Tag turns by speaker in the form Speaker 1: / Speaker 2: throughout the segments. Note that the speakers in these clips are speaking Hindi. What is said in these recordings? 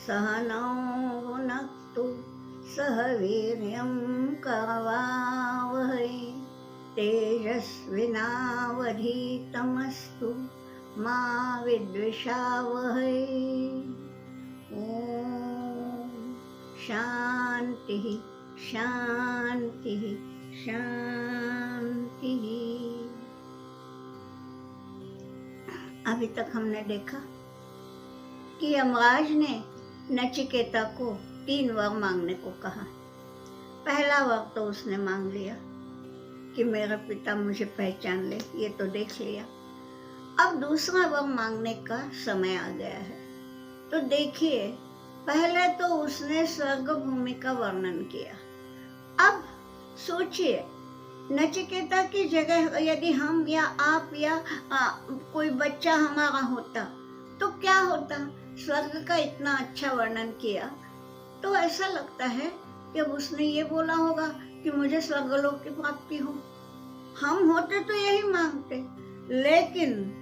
Speaker 1: सहनौ भुनक्तु सह वीर्यं करवावहै तेजस्विनावधीतमस्तु मा विद्विषावहै। ओम शांति शांति शांति। अभी तक हमने देखा कि यमराज ने नचिकेता को 3 वर मांगने को कहा। पहला वर तो उसने मांग लिया कि मेरा पिता मुझे पहचान ले, ये तो देख लिया। अब दूसरा वर मांगने का समय आ गया है। तो देखिए, पहले तो उसने स्वर्ग भूमि का वर्णन किया। अब सोचिए, नचिकेता की जगह यदि हम या आप या कोई बच्चा हमारा होता तो क्या होता। स्वर्ग का इतना अच्छा वर्णन किया तो ऐसा लगता है कि अब उसने ये बोला होगा कि मुझे स्वर्गलोक की प्राप्ति हो। हम होते तो यही मांगते, लेकिन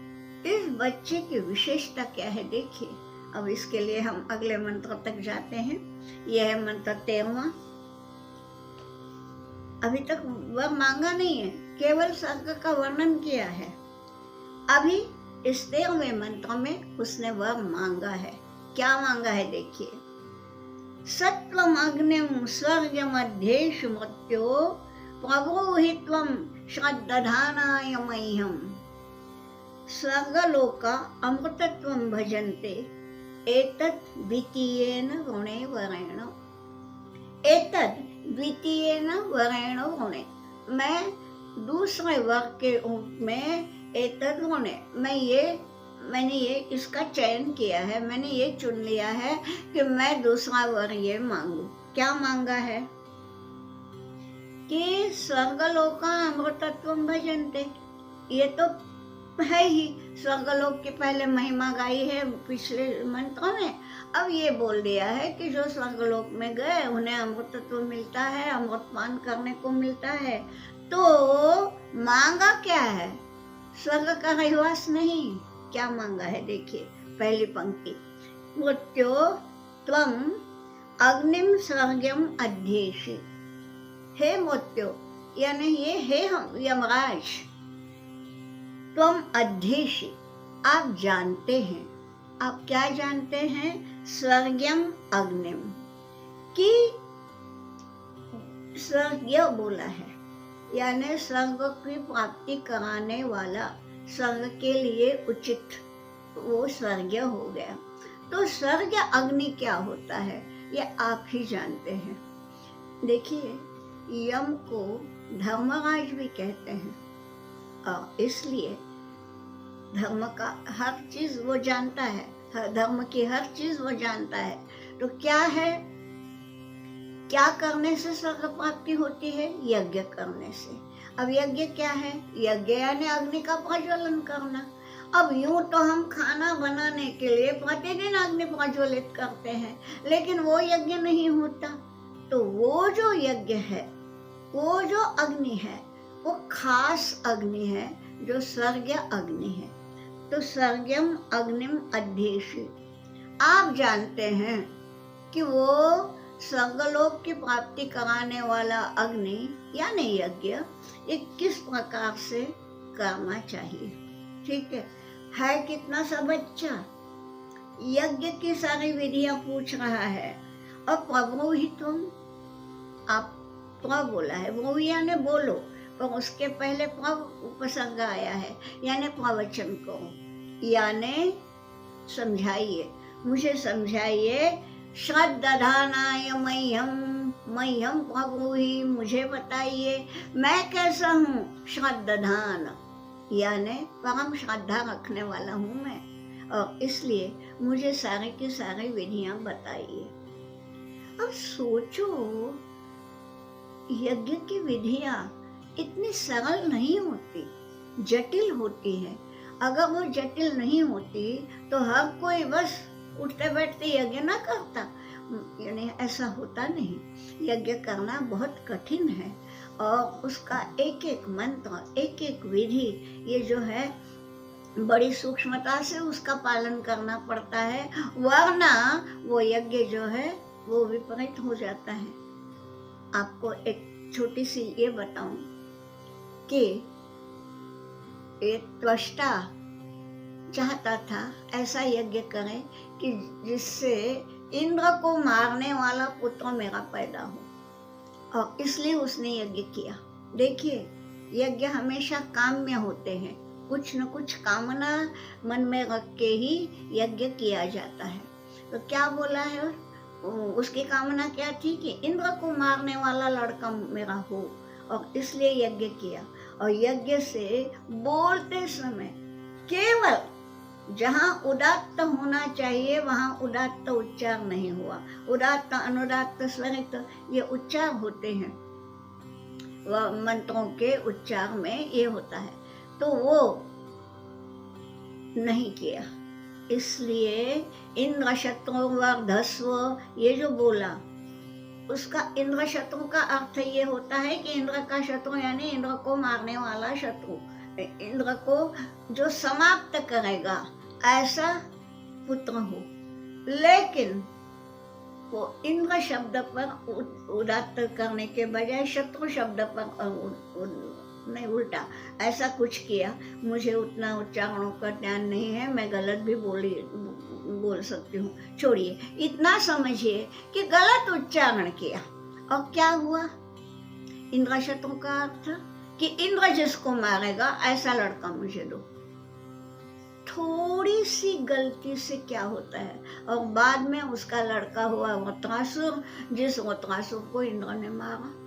Speaker 1: इस बच्चे की विशेषता क्या है देखिए। अब इसके लिए हम अगले मंत्र तक जाते हैं। यह है मंत्र 13वां। अभी तक वह मांगा नहीं है, केवल स्वर्ग का वर्णन किया है। अभी इस 13वें मंत्र में उसने वह मांगा है। क्या मांगा है देखिए। सत्वम अग्निम स्वर्गमध्येषु मृत्यो प्रब्रूहित्वं श्रद्दधानाय मह्यम्। स्वर्गलोका अमृतत्वं भजन्ते एतत् द्वितीयेन गुणे वरेण। एतत् द्वितीयेन वरेण गुणे, मैं दूसरे वर्ग के रूप में एतत् गुणे, मैंने ये इसका चयन किया है, मैंने ये चुन लिया है कि मैं दूसरा वर ये मांगू। क्या मांगा है कि स्वर्गलोका अमृतत्वं भजन्ते। ये तो है ही, स्वर्गलोक की पहले महिमा गाई है पिछले मंत्र में। अब ये बोल दिया है कि जो स्वर्गलोक में गए उन्हें अमृतत्व मिलता है, अमृतपान करने को मिलता है। तो मांगा क्या है, स्वर्ग का रहवास नहीं। क्या मांगा है देखिए, पहली पंक्ति, मृत्यो त्वम अग्निम स्वर्गम अध्येषि। हे मृत्यो, यानी ये हे हम यमराज, त्वम अध्येषि, आप जानते हैं। आप क्या जानते हैं? स्वर्गम अग्निम, कि स्वर्गीय बोला है, यानी स्वर्ग की प्राप्ति कराने वाला, स्वर्ग के लिए उचित, वो स्वर्गीय हो गया। तो स्वर्ग अग्नि क्या होता है ये आप ही जानते हैं। देखिए, यम को धर्मराज भी कहते हैं और इसलिए धर्म का हर चीज वो जानता है, धर्म की हर चीज वो जानता है। तो क्या है, क्या करने से स्वर्ग प्राप्ति होती है? यज्ञ करने से। अब यज्ञ क्या है? यज्ञ यानी अग्नि का प्रज्वलन करना। अब यूं तो हम खाना बनाने के लिए प्रतिदिन अग्नि प्रज्वलित करते हैं, लेकिन वो यज्ञ नहीं होता। तो वो जो यज्ञ है, वो जो अग्नि है, वो खास अग्नि है जो स्वर्गीय अग्नि है। तो स्वर्गम अग्निम अध्येषि, आप जानते हैं कि वो स्वर्गलोक की प्राप्ति कराने वाला अग्नि यानी यज्ञ ये किस प्रकार से करना चाहिए। ठीक है कितना सा बच्चा यज्ञ की सारी विधियां पूछ रहा है। और प्रब्रूहित्वं, आप प्र बोला है, वो यानी बोलो, पर उसके पहले उपसर्ग आया है, यानी प्रवचन को, यानी समझाइए, मुझे समझाइए। श्रद्दधानाय मह्यम प्रब्रूहि, मुझे बताइए मैं कैसा हूँ। श्रद्दधान यानी परम श्रद्धा रखने वाला हूँ मैं, और इसलिए मुझे सारे की सारी विधियां बताइए। अब सोचो, यज्ञ की विधियां इतनी सरल नहीं होती, जटिल होती है। अगर वो जटिल नहीं होती तो हर कोई बस उठते बैठते यज्ञ ना करता, यानी ऐसा होता नहीं। यज्ञ करना बहुत कठिन है और उसका एक एक मंत्र, एक एक विधि, ये जो है बड़ी सूक्ष्मता से उसका पालन करना पड़ता है, वरना वो यज्ञ जो है वो विपरीत हो जाता है। आपको एक छोटी सी ये बताऊं कि एक त्वष्टा चाहता था ऐसा यज्ञ करें कि जिससे इंद्र को मारने वाला पुत्र मेरा पैदा हो, और इसलिए उसने यज्ञ किया। देखिए, यज्ञ हमेशा काम्य होते हैं, कुछ न कुछ कामना मन में रख के ही यज्ञ किया जाता है। तो क्या बोला है, उसकी कामना क्या थी कि इंद्र को मारने वाला लड़का मेरा हो, और इसलिए यज्ञ किया। और यज्ञ से बोलते समय केवल जहाँ उदात्त होना चाहिए वहाँ उदात्त उच्चार नहीं हुआ। उदात्त, अनुदात्त, स्वरित ये उच्चार होते हैं, वह मंत्रों के उच्चार में ये होता है, तो वो नहीं किया। इसलिए इंद्र शत्रु वर्धस्व ये जो बोला, उसका इंद्र शत्रु का अर्थ ये होता है कि इंद्र का शत्रु यानी इंद्र को मारने वाला शत्रु, इंद्र को जो समाप्त करेगा ऐसा पुत्र हो। लेकिन वो इंद्र शब्द पर उदात्त करने के बजाय शत्रु शब्द पर नहीं, उल्टा ऐसा कुछ किया। मुझे उतना उच्चारणों का ध्यान नहीं है, मैं गलत भी बोल सकती हूँ, छोड़िए। इतना समझिए कि गलत उच्चारण किया, और क्या हुआ, इंद्र शत्रु का अर्थ कि इंद्र जिसको मारेगा ऐसा लड़का मुझे दो। थोड़ी सी गलती से क्या होता है, और बाद में उसका लड़का हुआ वृत्रासुर, जिस वृत्रासुर को इंद्र ने मारा,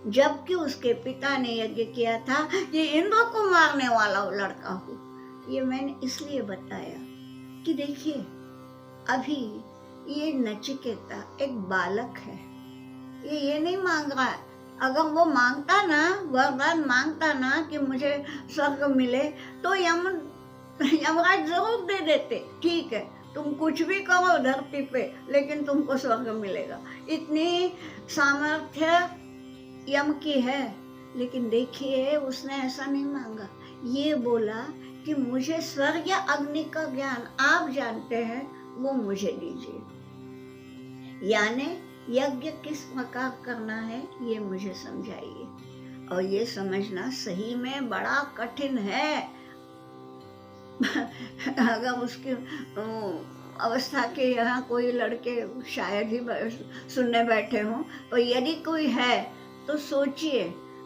Speaker 1: जबकि उसके पिता ने यज्ञ किया था कि इंद्र को मारने वाला वो लड़का हो। ये मैंने इसलिए बताया कि देखिए, अभी ये नचिकेता एक बालक है, ये नहीं मांग रहा है। अगर वो मांगता ना, वरदान मांगता ना कि मुझे स्वर्ग मिले, तो यमराज जरूर दे देते, ठीक है तुम कुछ भी करो धरती पे, लेकिन तुमको स्वर्ग मिलेगा। इतनी सामर्थ्य यम की है। लेकिन देखिए, उसने ऐसा नहीं मांगा, ये बोला कि मुझे स्वर्ग या अग्नि का ज्ञान आप जानते हैं, वो मुझे दीजिए। यानी यज्ञ किस प्रकार करना है ये मुझे समझाइए। और ये समझना सही में बड़ा कठिन है। अगर उसकी अवस्था के यहाँ कोई लड़के शायद ही सुनने बैठे हों, तो यदि कोई है तो सोचिए,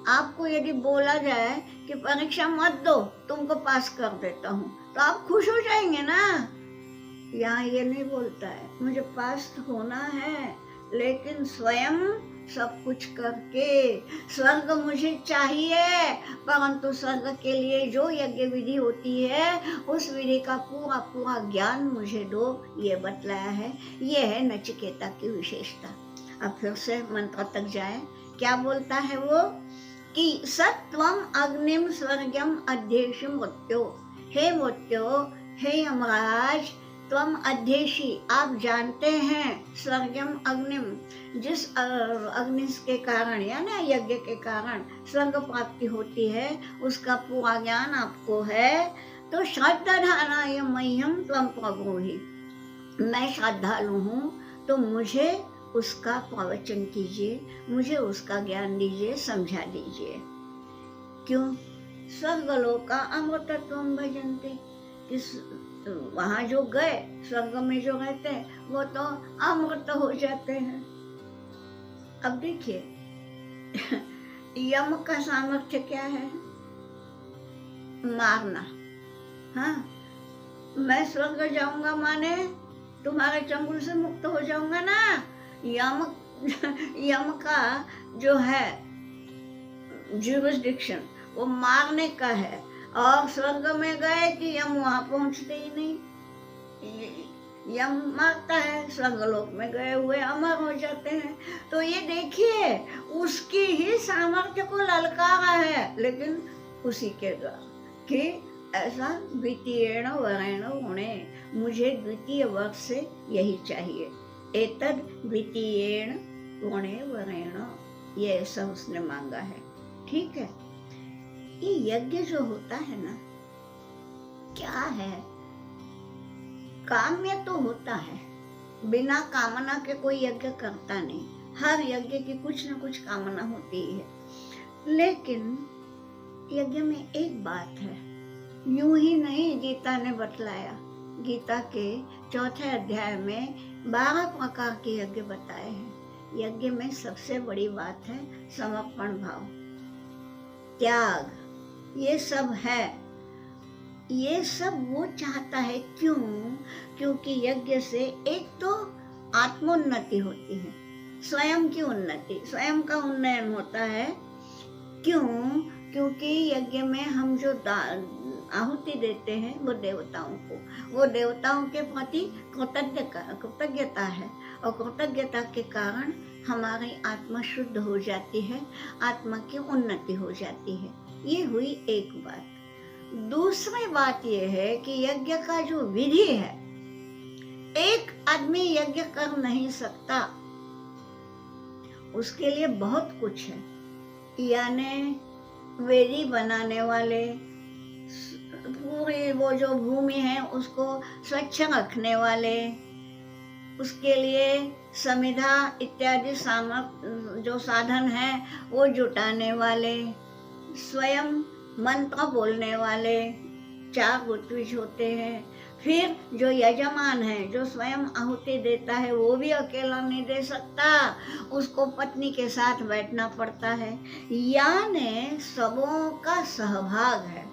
Speaker 1: आपको यदि बोला जाए कि परीक्षा मत दो, तुमको पास कर देता हूँ, तो आप खुश हो जाएंगे ना। यहाँ ये नहीं बोलता है मुझे पास होना है, लेकिन स्वयं सब कुछ करके स्वर्ग मुझे चाहिए, परंतु स्वर्ग के लिए जो यज्ञ विधि होती है उस विधि का पूरा पूरा ज्ञान मुझे दो, ये बतलाया है। ये है नचिकेता की विशेषता। अब फिर से मंत्र तक जाए। क्या बोलता है वो कि सत्वम अग्निम स्वर्गम अध्येषि मृत्यो। हे मृत्यो, हे यमराज, त्वम अध्येषि, आप जानते हैं, स्वर्गम अग्निम, जिस अग्नि के कारण यानी यज्ञ के कारण स्वर्ग प्राप्ति होती है, उसका पूरा ज्ञान आपको है। तो श्रद्धाधानाय मह्यम त्वम प्रब्रूहि, मैं श्रद्धालु हूँ, तो मुझे उसका प्रवचन कीजिए, मुझे उसका ज्ञान दीजिए, समझा दीजिए। क्यों? स्वर्गलोका अमृतत्वं भजन्ते, वहाँ जो गए, स्वर्ग में जो रहते हैं वो तो अमृत हो जाते हैं। अब देखिए, यम का सामर्थ्य क्या है? मारना। हाँ, मैं स्वर्ग जाऊंगा माने तुम्हारे चंगुल से मुक्त हो जाऊंगा ना। यम का जो है जुरिस्डिक्शन वो मारने का है, और स्वर्ग में गए कि यम वहां पहुंचते ही नहीं। यम मारता है, स्वर्गलोक में गए हुए अमर हो जाते हैं। तो ये देखिए, उसकी ही सामर्थ्य को ललकारा है, लेकिन उसी के द्वारा कि ऐसा द्वितीयेण वरेण गुणे, मुझे द्वितीय वर्ग से यही चाहिए। एतद द्वितीयेण गुणे वरेण, ये ऐसा उसने मांगा है। ठीक है, ये यज्ञ जो होता है ना, क्या है? काम्य तो होता है, बिना कामना के कोई यज्ञ करता नहीं। हर यज्ञ की कुछ न कुछ कामना होती है, लेकिन यज्ञ में एक बात है, यूं ही नहीं गीता ने बतलाया। गीता के 4थे अध्याय में 12 प्रकार के यज्ञ बताए हैं। यज्ञ में सबसे बड़ी बात है समर्पण भाव, त्याग, ये सब है। ये सब वो चाहता है, क्यों? क्योंकि यज्ञ से एक तो आत्मोन्नति होती है, स्वयं की उन्नति, स्वयं का उन्नयन होता है। क्यों? क्योंकि यज्ञ में हम जो आहुति देते हैं वो देवताओं को, वो देवताओं के प्रति कृतज्ञता है, और कृतज्ञता के कारण हमारी आत्मा शुद्ध हो जाती है, आत्मा की उन्नति हो जाती है। ये हुई एक बात। दूसरी बात यह है कि यज्ञ का जो विधि है, एक आदमी यज्ञ कर नहीं सकता, उसके लिए बहुत कुछ है। यानी वेदी बनाने वाले, पूरी वो जो भूमि है उसको स्वच्छ रखने वाले, उसके लिए समिधा इत्यादि जो साधन है वो जुटाने वाले, स्वयं मंत्र बोलने वाले 4 ऋत्विज होते हैं। फिर जो यजमान है, जो स्वयं आहुति देता है, वो भी अकेला नहीं दे सकता, उसको पत्नी के साथ बैठना पड़ता है। यानी सबों का सहभाग है।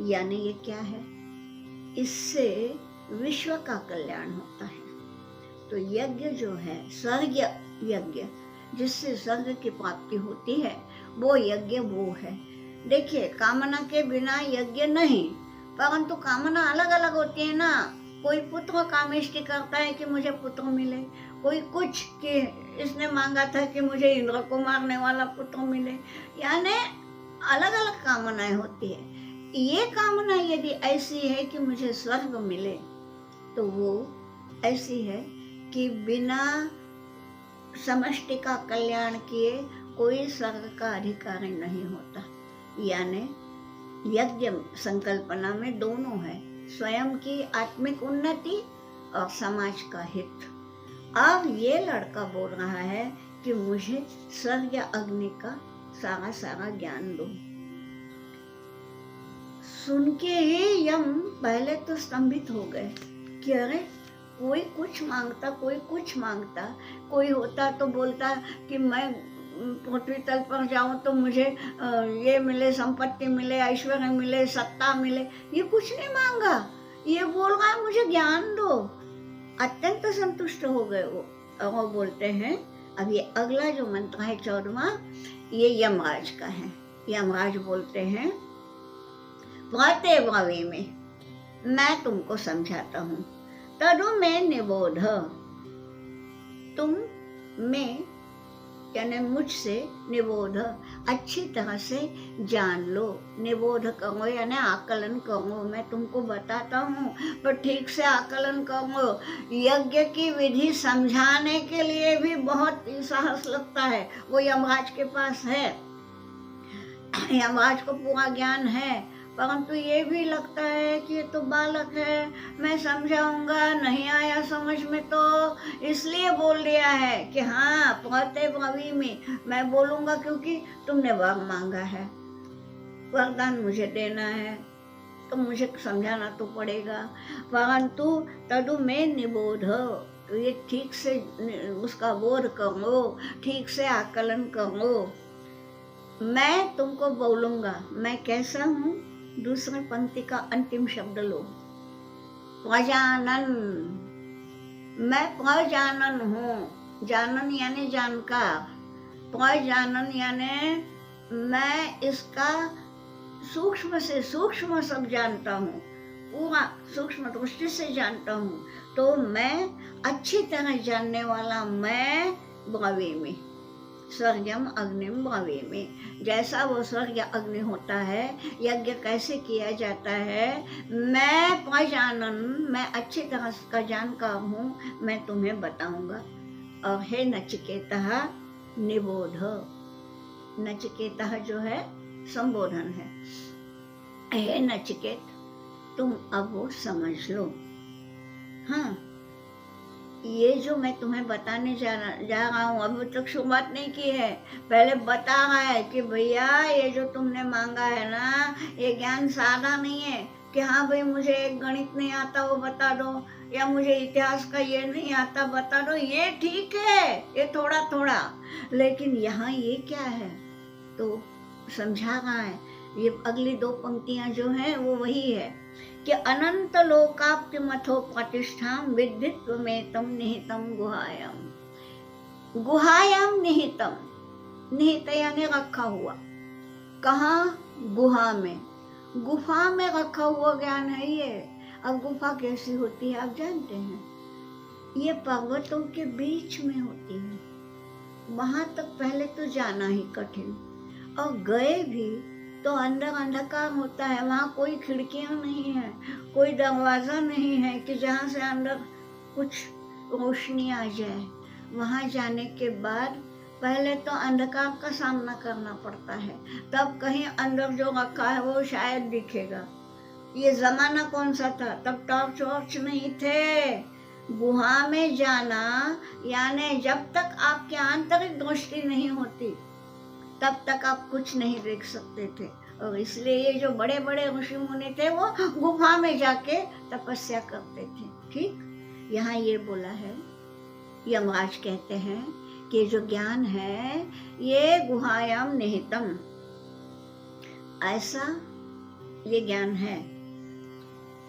Speaker 1: यानी ये क्या है? इससे विश्व का कल्याण होता है। तो यज्ञ जो है, स्वर्ग यज्ञ, जिससे स्वर्ग की प्राप्ति होती है, वो यज्ञ वो है। देखिए, कामना के बिना यज्ञ नहीं, परंतु कामना अलग अलग होती है ना। कोई पुत्र कामेष्टि करता है कि मुझे पुत्र मिले, कोई कुछ कि इसने मांगा था कि मुझे इंद्र को मारने वाला पुत्र मिले। यानी अलग अलग कामनाएं होती है। ये कामना यदि ऐसी है कि मुझे स्वर्ग मिले, तो वो ऐसी है कि बिना समष्टि का कल्याण किए कोई स्वर्ग का अधिकारी नहीं होता। यानी यज्ञ संकल्पना में दोनों है, स्वयं की आत्मिक उन्नति और समाज का हित। अब ये लड़का बोल रहा है कि मुझे स्वर्ग या अग्नि का सारा ज्ञान दो। सुन के ही यम पहले तो स्तंभित हो गए कि अरे, कोई कुछ मांगता, कोई कुछ मांगता। कोई होता तो बोलता कि मैं पृथ्वी तल पर जाऊं तो मुझे ये मिले, संपत्ति मिले, ऐश्वर्य मिले, सत्ता मिले। ये कुछ नहीं मांगा, ये बोल रहा है मुझे ज्ञान दो। अत्यंत संतुष्ट हो गए वो। और वो बोलते हैं, अब ये अगला जो मंत्र है 14वां, ये यमराज का है। यमराज बोलते हैं, वाते वावे में मैं तुमको समझाता हूँ। तदु में निबोध, तुम में यानी मुझसे निबोध, अच्छी तरह से जान लो। निबोध करो यानी आकलन करो। मैं तुमको बताता हूँ पर ठीक से आकलन करो। यज्ञ की विधि समझाने के लिए भी बहुत साहस लगता है। वो यमराज के पास है, यमराज को पूरा ज्ञान है, परंतु ये भी लगता है कि ये तो बालक है, मैं समझाऊंगा, नहीं आया समझ में तो इसलिए बोल दिया है कि हाँ, पढ़ते भवी में मैं बोलूंगा, क्योंकि तुमने वर मांगा है, वरदान मुझे देना है, तो मुझे समझाना तो पड़ेगा। परंतु तदु में निबोध, तो ये ठीक से उसका बोध करो, ठीक से आकलन करो। मैं तुमको बोलूंगा मैं कैसा हूँ। दूसरे पंक्ति का अंतिम शब्द लो, प्रजानन। मैं प्रजानन हूँ। जानन यानी जानकार, प्रजानन यानी मैं इसका सूक्ष्म से सूक्ष्म सब जानता हूँ, पूरा सूक्ष्म दृष्टि से जानता हूँ। तो मैं अच्छी तरह जानने वाला मैं ब्रवे में, स्वर्गम अग्निम ब्रवे में। जैसा वो स्वर्ग अग्नि होता है, यज्ञ कैसे किया जाता है, मैं प्रजानन, मैं अच्छी तरह का जानकार हूँ, मैं तुम्हें बताऊंगा। और हे नचिकेता निबोध, नचिकेता जो है संबोधन है। हे नचिकेत, तुम अब वो समझ लो। हाँ, ये जो मैं तुम्हें बताने जा रहा हूँ, अभी तक शुरुआत नहीं की है, पहले बता रहा है कि भैया ये जो तुमने मांगा है ना, ये ज्ञान सादा नहीं है कि हाँ भाई मुझे एक गणित नहीं आता वो बता दो, या मुझे इतिहास का ये नहीं आता बता दो। ये ठीक है, ये थोड़ा थोड़ा, लेकिन यहाँ ये क्या है तो समझा रहा है। ये अगली 2 पंक्तियां जो हैं वो वही है कि अनंत लोकाप्ति मथो प्रतिष्ठाम विद्धित्वमेतम निहितम गुहायाम। गुहायाम निहितम, निहित यानी रखा हुआ। कहाँ? गुहा में। गुफा में रखा हुआ ज्ञान है ये। अब गुफा कैसी होती है आप जानते हैं? ये पर्वतों के बीच में होती है, वहां तक पहले तो जाना ही कठिन, और गए भी तो अंदर अंधकार होता है, वहाँ कोई खिड़कियां नहीं है, कोई दरवाजा नहीं है कि जहाँ से अंदर कुछ रोशनी आ जाए। वहाँ जाने के बाद पहले तो अंधकार का सामना करना पड़ता है, तब कहीं अंदर जो रखा है वो शायद दिखेगा। ये जमाना कौन सा था? तब टॉर्च वॉर्च नहीं थे। गुहा में जाना यानी जब तक आपकी आंतरिक दृष्टि नहीं होती तब तक आप कुछ नहीं देख सकते थे, और इसलिए ये जो बड़े बड़े ऋषि मुनि थे वो गुफा में जाके तपस्या करते थे। ठीक, यहाँ ये बोला है, यमराज कहते हैं कि जो ज्ञान है ये गुहायाम निहितम, ऐसा ये ज्ञान है।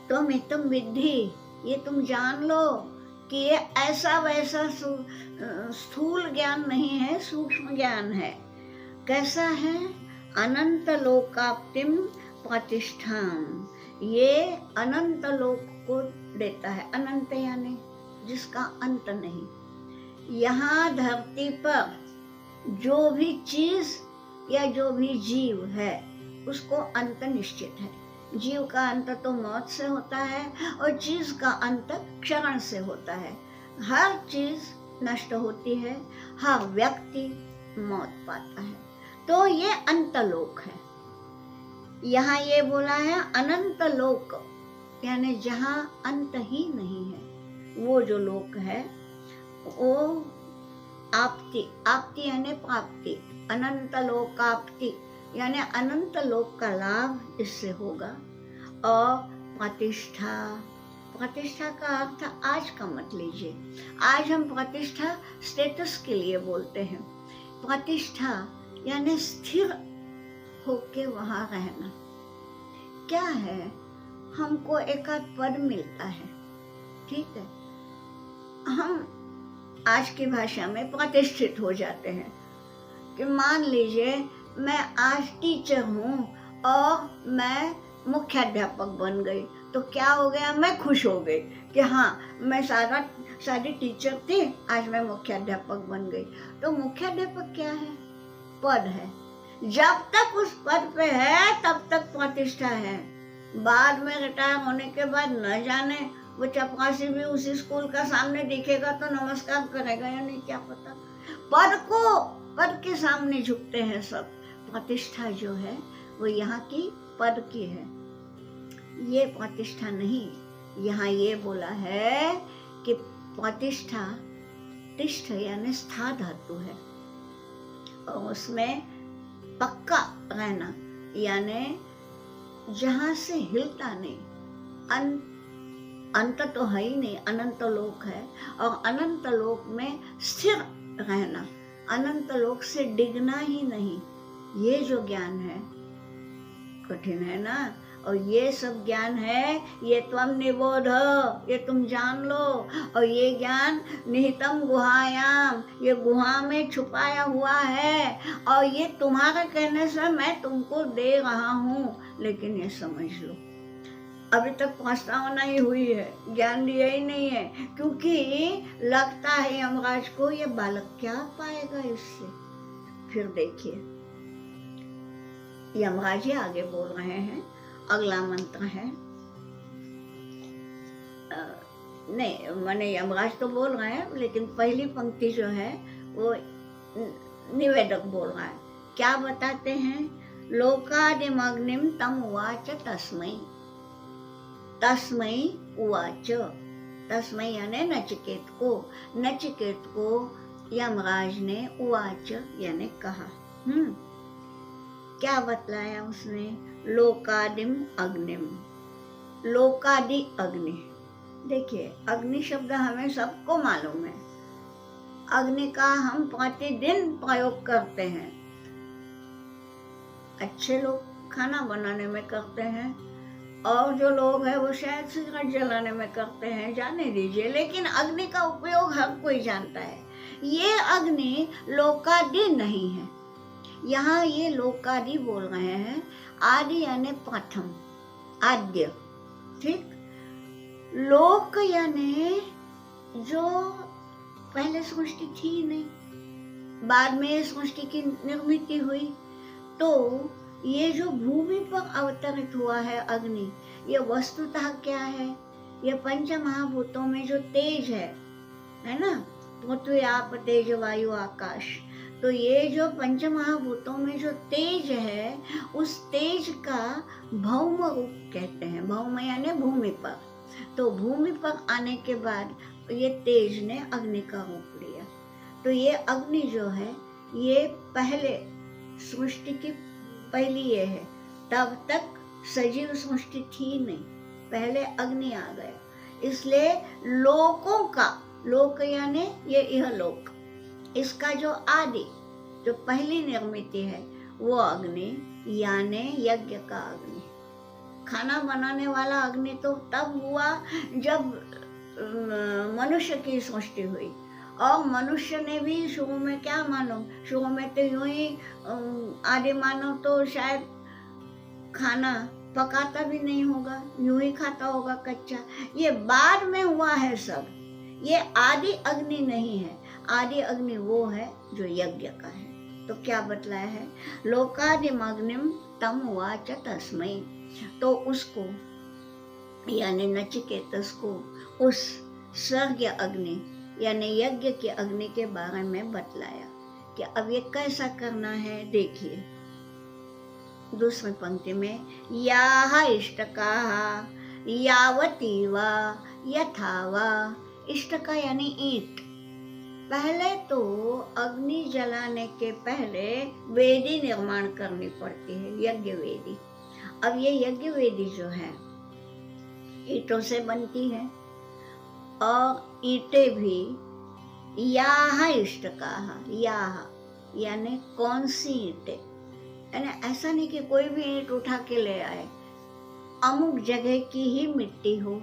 Speaker 1: तो मितम विद्धि, ये तुम जान लो कि ये ऐसा वैसा स्थूल ज्ञान नहीं है, सूक्ष्म ज्ञान है। कैसा है? अनंत लोकाप्तिम प्रतिष्ठाम, ये अनंत लोक को देता है। अनंत यानी जिसका अंत नहीं। यहाँ धरती पर जो भी चीज या जो भी जीव है उसको अंत निश्चित है। जीव का अंत तो मौत से होता है और चीज का अंत क्षरण से होता है। हर चीज नष्ट होती है, हर व्यक्ति मौत पाता है, तो ये अंतलोक है। यहाँ ये बोला है अनंत लोक, यानी जहाँ अंत ही नहीं है, वो जो लोक है वो आप्ति, आप्ति यानी प्राप्ति, अनंत लोकाप्ति यानी अनंत लोक का लाभ इससे होगा। और प्रतिष्ठा, प्रतिष्ठा का अर्थ आज का मत लीजिए, आज हम प्रतिष्ठा स्टेटस के लिए बोलते हैं। प्रतिष्ठा यानी स्थिर होके वहां रहना। क्या है? हमको एक आध पद मिलता है, ठीक है, हम आज की भाषा में प्रतिष्ठित हो जाते हैं। कि मान लीजिए मैं आज टीचर हूँ और मैं मुख्याध्यापक बन गई, तो क्या हो गया? मैं खुश हो गई कि हाँ मैं सारी टीचर थी, आज मैं मुख्याध्यापक बन गई। तो मुख्याध्यापक क्या है? पद है। जब तक उस पद पे है तब तक प्रतिष्ठा है। बाद में रिटायर होने के बाद न जाने वो चपरासी भी उसी स्कूल का सामने दिखेगा तो नमस्कार करेगा या नहीं, क्या पता। पद के सामने झुकते हैं सब। प्रतिष्ठा जो है वो यहाँ की पद की है, ये प्रतिष्ठा नहीं। यहाँ ये बोला है कि प्रतिष्ठा तिष्ठ यानी स्था धातु है, और उसमें पक्का रहना यानी जहाँ से हिलता नहीं। अंत तो है ही नहीं, अनंत लोक है, और अनंत लोक में स्थिर रहना, अनंत लोक से डिगना ही नहीं। ये जो ज्ञान है कठिन है ना, और ये सब ज्ञान है, ये त्वम निबोध, ये तुम जान लो। और ये ज्ञान निहितम गुहायाम, ये गुहा में छुपाया हुआ है, और ये तुम्हारे कहने से मैं तुमको दे रहा हूँ, लेकिन ये समझ लो अभी तक प्रस्तावना ही हुई है, ज्ञान दिया ही नहीं है, क्योंकि लगता है यमराज को ये बालक क्या पाएगा इससे। फिर देखिए यमराज जी आगे बोल रहे हैं, अगला मंत्र है, नहीं मैंने यमराज तो बोल रहे हैं, लेकिन पहली पंक्ति जो है वो निवेदक बोल रहा है। क्या बताते हैं? लोकादिमग्निम तम उवाच तस्मै, तस्मै उवाच, तस्मै यानी नचिकेत को यमराज ने उवाच यानी कहा। क्या बतलाया उसने? लोकादिम अग्निम, लोकादि अग्नि। देखिए अग्नि शब्द हमें सबको मालूम है, अग्नि का हम प्रतिदिन प्रयोग करते हैं। अच्छे लोग खाना बनाने में करते हैं, और जो लोग हैं वो शायद सिगरेट जलाने में करते हैं, जाने दीजिए, लेकिन अग्नि का उपयोग हर कोई जानता है। ये अग्नि लोकादि नहीं है, यहाँ ये लोकादि बोल रहे हैं। आदि यानी प्रथम, आद्य, ठीक। लोक यानी जो पहले सृष्टि थी नहीं, बाद में सृष्टि की निर्मित हुई। तो ये जो भूमि पर अवतरित हुआ है अग्नि, ये वस्तुतः क्या है? ये पंच महाभूतों में जो तेज है ना, पृथ्वी आप तेज वायु आकाश, तो ये जो पंच महाभूतों में जो तेज है, उस तेज का भौम रूप कहते हैं। भौम यानी भूमि पर। तो भूमि पर आने के बाद ये तेज ने अग्नि का रूप लिया। तो ये अग्नि जो है, ये पहले सृष्टि की पहली ये है, तब तक सजीव सृष्टि थी नहीं, पहले अग्नि आ गया। इसलिए लोकों का, लोक यानी ये यह लोक, इसका जो आदि, जो पहली निर्मित है वो अग्नि यानी यज्ञ का अग्नि। खाना बनाने वाला अग्नि तो तब हुआ जब मनुष्य की सृष्टि हुई, और मनुष्य ने भी शुरू में क्या मानो, शुरू में तो यूं ही आदि मानो तो शायद खाना पकाता भी नहीं होगा, यूं ही खाता होगा कच्चा। ये बाद में हुआ है सब, ये आदि अग्नि नहीं है। आदि अग्नि वो है जो यज्ञ का है। तो क्या बतलाया है? लोकादिम अग्निम तम उवाच तस्मै। तो उसको यानी नचिकेतस को उस स्वर्ग अग्नि यानी यज्ञ की अग्नि के बारे में बतलाया कि अब ये कैसा करना है। देखिए दूसरी पंक्ति में, याह इष्टकाः यावती वा यथा वा। इष्टका यानी ईंट। पहले तो अग्नि जलाने के पहले वेदी निर्माण करनी पड़ती है, यज्ञ वेदी। अब ये यज्ञ वेदी जो है ईंटों से बनती है, और ईंटें भी याह इष्टकाः, याह यानी कौन सी ईंटें, यानी ऐसा नहीं कि कोई भी ईंट उठा के ले आए, अमुक जगह की ही मिट्टी हो,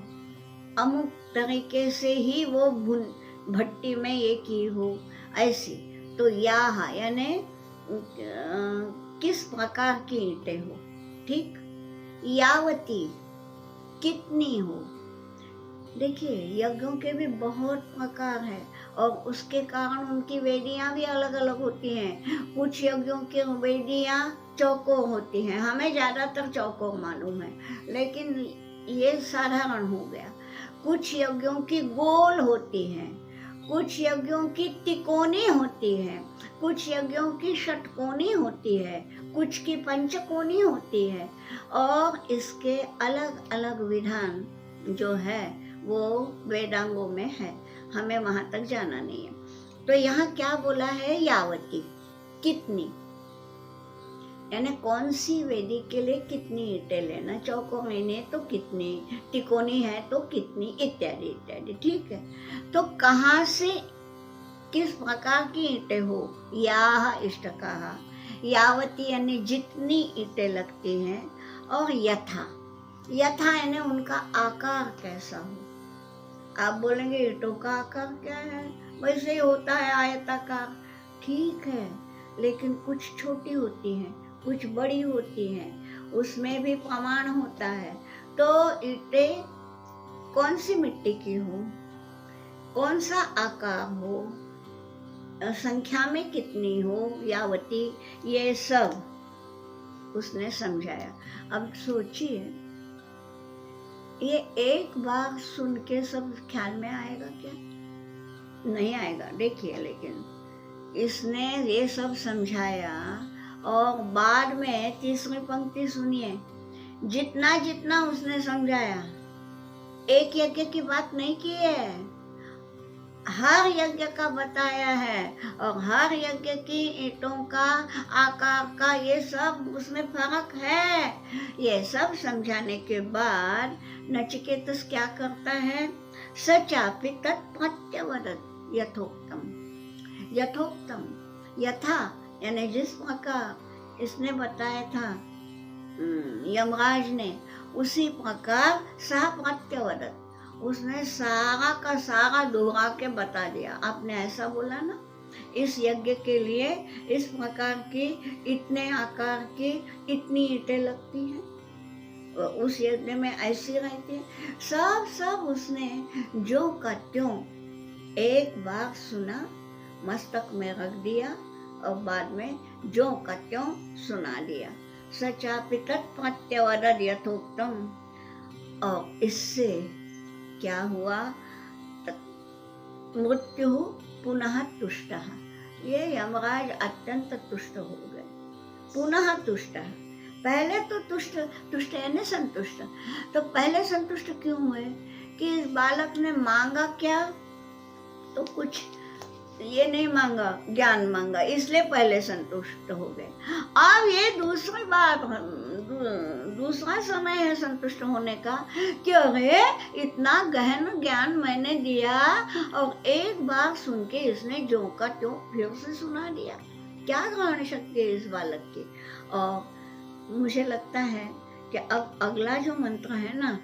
Speaker 1: अमुक तरीके से ही वो भट्टी में ये की हो, ऐसी। तो याह यानी किस प्रकार की ईंटें हो, ठीक। यावती कितनी हो। देखिए यज्ञों के भी बहुत प्रकार है, और उसके कारण उनकी वेदियां भी अलग अलग होती हैं। कुछ यज्ञों की वेदियां चौकोर होती हैं, हमें ज्यादातर चौकोर मालूम है, लेकिन ये साधारण हो गया। कुछ यज्ञों की गोल होती हैं, कुछ यज्ञों की तिकोनी होती है, कुछ यज्ञों की षटकोनी होती है, कुछ की पंचकोनी होती है, और इसके अलग अलग विधान जो है वो वेदांगों में है, हमें वहां तक जाना नहीं है। तो यहाँ क्या बोला है? यावती, कितनी, यानी कौन सी वेदी के लिए कितनी ईंटें लेना, चौकोनी ने तो कितनी, तिकोनी है तो कितनी, इत्यादि इत्यादि, ठीक है। तो कहाँ से किस प्रकार की ईंटें हो। याह इष्टकाः, यावती यानी जितनी ईंटें लगती हैं, और यथा, यथा यानी उनका आकार कैसा हो। आप बोलेंगे ईंटों का आकार क्या है, वैसे ही होता है आयताकार, ठीक है, लेकिन कुछ छोटी होती हैं, कुछ बड़ी होती हैं, उसमें भी प्रमाण होता है। तो ईंटें कौन सी मिट्टी की हो, कौन सा आकार हो, संख्या में कितनी हो, यावती, ये सब उसने समझाया। अब सोचिए, ये एक बार सुन के सब ख्याल में आएगा क्या? नहीं आएगा। देखिए लेकिन इसने ये सब समझाया, और बाद में तीसरी पंक्ति सुनिए, जितना जितना उसने समझाया एक यज्ञ की बात नहीं की है, हर यज्ञ का बताया है, और हर यज्ञ की ईंटों का आकार का ये सब उसमें फर्क है। ये सब समझाने के बाद नचिकेतस क्या करता है, सचापि तत्प्रत्यवदत् यथोक्तम। यथोक्तम, यथा यानी जिस प्रकार इसने बताया था यमराज ने, उसी प्रकार सह प्रत्यवदत्, उसने सारा का सारा दोहरा के बता दिया। आपने ऐसा बोला ना, इस यज्ञ के लिए इस प्रकार की, इतने आकार की, इतनी ईंटें लगती हैं, उस यज्ञ में ऐसी रहती है। सब उसने जो का त्यों एक बार सुना, मस्तक में रख दिया और बाद में जो का त्यों सुना दिया। सचापि तत्प्रत्यवदत् यथोक्तम। और इससे क्या हुआ, मृत्यु पुनः तुष्ट। ये यमराज अत्यंत तुष्ट हो गए, पुनः तुष्ट। पहले तो तुष्ट यानी संतुष्ट। तो पहले संतुष्ट क्यों हुए कि इस बालक ने मांगा क्या, तो कुछ ये नहीं मांगा, ज्ञान मांगा, इसलिए पहले संतुष्ट हो गए। अब ये दूसरी बात, दूसरा समय है संतुष्ट होने का कि अरे इतना गहन ज्ञान मैंने दिया और एक बार सुन के इसने जो का त्यों फिर से सुना दिया। क्या ग्रहण शक्ति है इस बालक की। और मुझे लगता है कि अब अगला जो मंत्र है ना,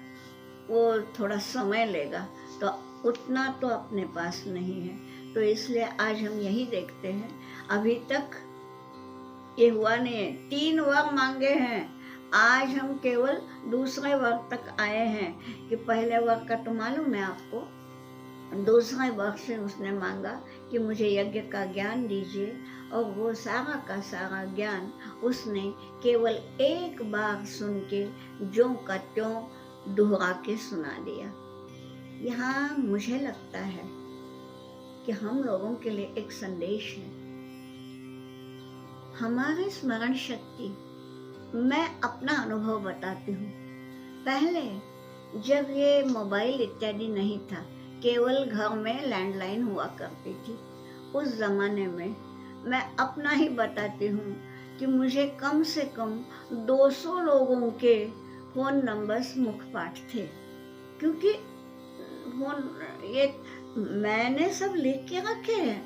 Speaker 1: वो थोड़ा समय लेगा, तो उतना तो अपने पास नहीं है। तो इसलिए आज हम यही देखते हैं, अभी तक ये हुआ नहीं है, 3 वर मांगे हैं, आज हम केवल दूसरे वर्ग तक आए हैं। कि पहले वर्ग का तो मालूम है आपको, दूसरे वर्ग से उसने मांगा कि मुझे यज्ञ का ज्ञान दीजिए, और वो सारा का सारा ज्ञान उसने केवल एक बार सुन के ज्यों का त्यों दोहरा के सुना दिया। यहाँ मुझे लगता है कि हम लोगों के लिए एक संदेश है, हमारी स्मरण शक्ति। मैं अपना अनुभव बताती हूँ। पहले जब ये मोबाइल इत्यादि नहीं था, केवल घर में लैंडलाइन हुआ करती थी, उस जमाने में मैं अपना ही बताती हूँ कि मुझे कम से कम 200 लोगों के फोन नंबर्स मुखपाठ थे, क्योंकि फोन ये मैंने सब लिख के रखे हैं,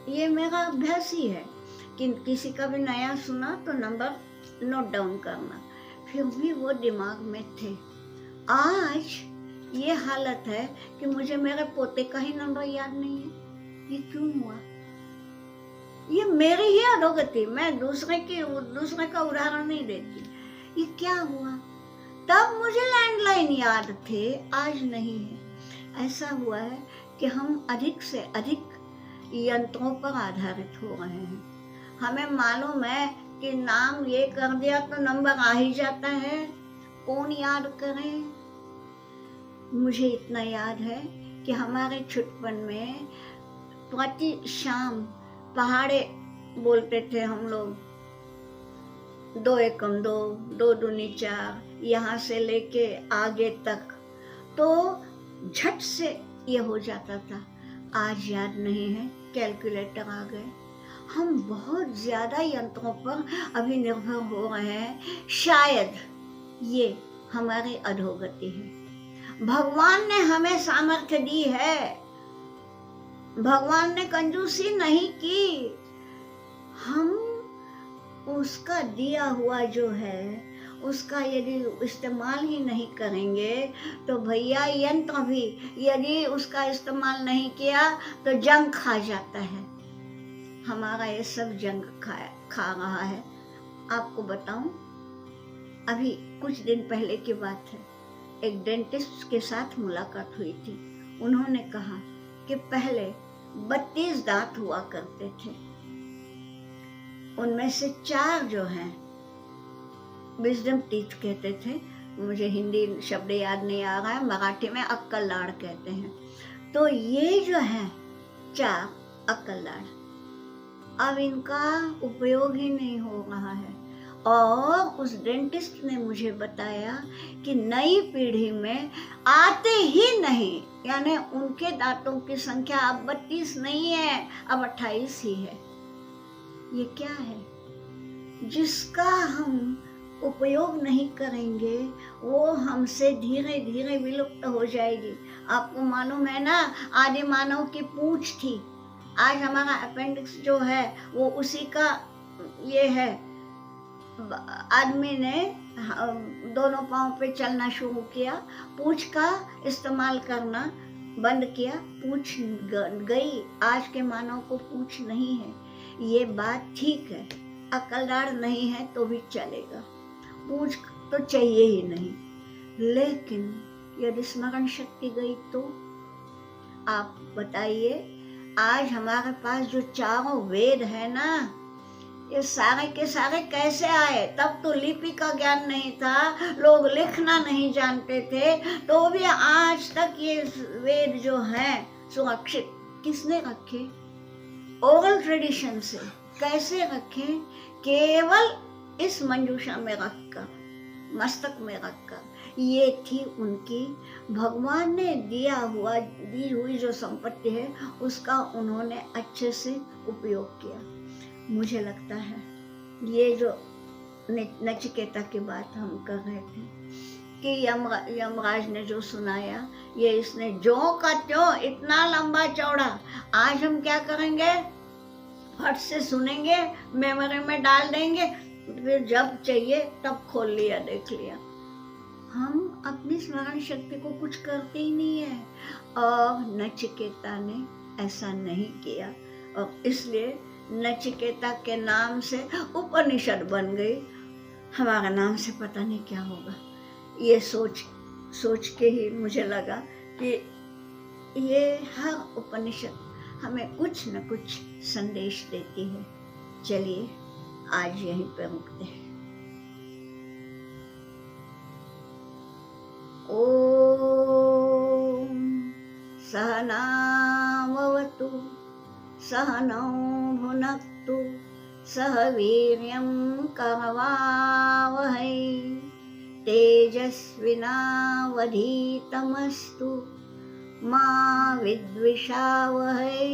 Speaker 1: ये मेरा अभ्यास ही है कि किसी का भी नया सुना तो नंबर नोट डाउन करना, फिर भी वो दिमाग में थे। आज ये हालत है कि मुझे मेरे पोते का ही नंबर याद नहीं है। ये क्यों हुआ? ये मेरी ही अधोगति, मैं दूसरे का उदाहरण नहीं देती। ये क्या हुआ? तब मुझे लैंडलाइन याद थे, आज नहीं है। ऐसा हुआ है कि हम अधिक से अधिक यंत्रों पर आधारित हो रहे हैं। हमें मालूम है कि नाम ये कर दिया तो नंबर आ ही जाता है, कौन याद करे। मुझे इतना याद है कि हमारे छुटपन में प्रति शाम पहाड़े बोलते थे हम लोग, 2 एकम 2, 2 दूनी 4, यहाँ से लेके आगे तक, तो झट से ये हो जाता था। आज याद नहीं है, कैलकुलेटर आ गए। हम बहुत ज्यादा यंत्रों पर अभी निर्भर हो रहे हैं। शायद ये हमारी अधोगति है। भगवान ने हमें सामर्थ्य दी है, भगवान ने कंजूसी नहीं की। हम उसका दिया हुआ जो है उसका यदि इस्तेमाल ही नहीं करेंगे तो भैया यंत्र भी यदि उसका इस्तेमाल नहीं किया तो जंग खा जाता है। हमारा ये सब जंग खा रहा है। आपको बताऊं, अभी कुछ दिन पहले की बात है, एक डेंटिस्ट के साथ मुलाकात हुई थी। उन्होंने कहा कि पहले 32 दांत हुआ करते थे, उनमें से 4 जो हैं विजडम टीथ कहते थे। मुझे हिंदी शब्द याद नहीं आ रहा है, मराठी में अक्कल लाड़ कहते हैं। तो ये जो है 4 अक्कल लाड़, अब इनका उपयोग ही नहीं हो रहा है। और उस डेंटिस्ट ने मुझे बताया कि नई पीढ़ी में आते ही नहीं, यानी उनके दांतों की संख्या अब 32 नहीं है, अब 28 ही है। ये क्या है? जिसका हम उपयोग नहीं करेंगे वो हमसे धीरे धीरे विलुप्त हो जाएगी। आपको मालूम है ना, आदि मानव की पूंछ थी, आज हमारा अपेंडिक्स जो है वो उसी का ये है। आदमी ने दोनों पांव पे चलना शुरू किया, पूंछ का इस्तेमाल करना बंद किया, पूंछ गई। आज के मानव को पूंछ नहीं है, ये बात ठीक है। अकलदार नहीं है तो भी चलेगा, पूंछ तो चाहिए ही नहीं। लेकिन यदि स्मरण शक्ति गई तो आप बताइए, आज हमारे पास जो चारों वेद है ना, ये सारे के सारे कैसे आए? तब तो लिपि का ज्ञान नहीं था, लोग लिखना नहीं जानते थे, तो भी आज तक ये वेद जो हैं सुरक्षित किसने रखे? ओरल ट्रेडिशन से। कैसे रखे? केवल इस मंजूषा में रखकर, मस्तक में रखकर। ये थी उनकी भगवान ने दी हुई जो संपत्ति है, उसका उन्होंने अच्छे से उपयोग किया। मुझे लगता है ये जो नचिकेता की बात हम कर रहे थे कि यमराज ने जो सुनाया, ये इसने जो का त्यों इतना लंबा चौड़ा, आज हम क्या करेंगे? फट से सुनेंगे, मेमोरी में डाल देंगे, फिर जब चाहिए तब खोल लिया, देख लिया। हम अपनी स्मरण शक्ति को कुछ करते ही नहीं है, और नचिकेता ने ऐसा नहीं किया, और इसलिए नचिकेता के नाम से उपनिषद बन गई। हमारा नाम से पता नहीं क्या होगा। ये सोच के ही मुझे लगा कि ये हर उपनिषद हमें कुछ न कुछ संदेश देती है। चलिए आज यहीं पर रुकते हैं। ओम सहनावतु सहनौ भुनक्तु सह वीर्यं करवावहै तेजस्विनावधीतमस्तु मा विद्विषावहै।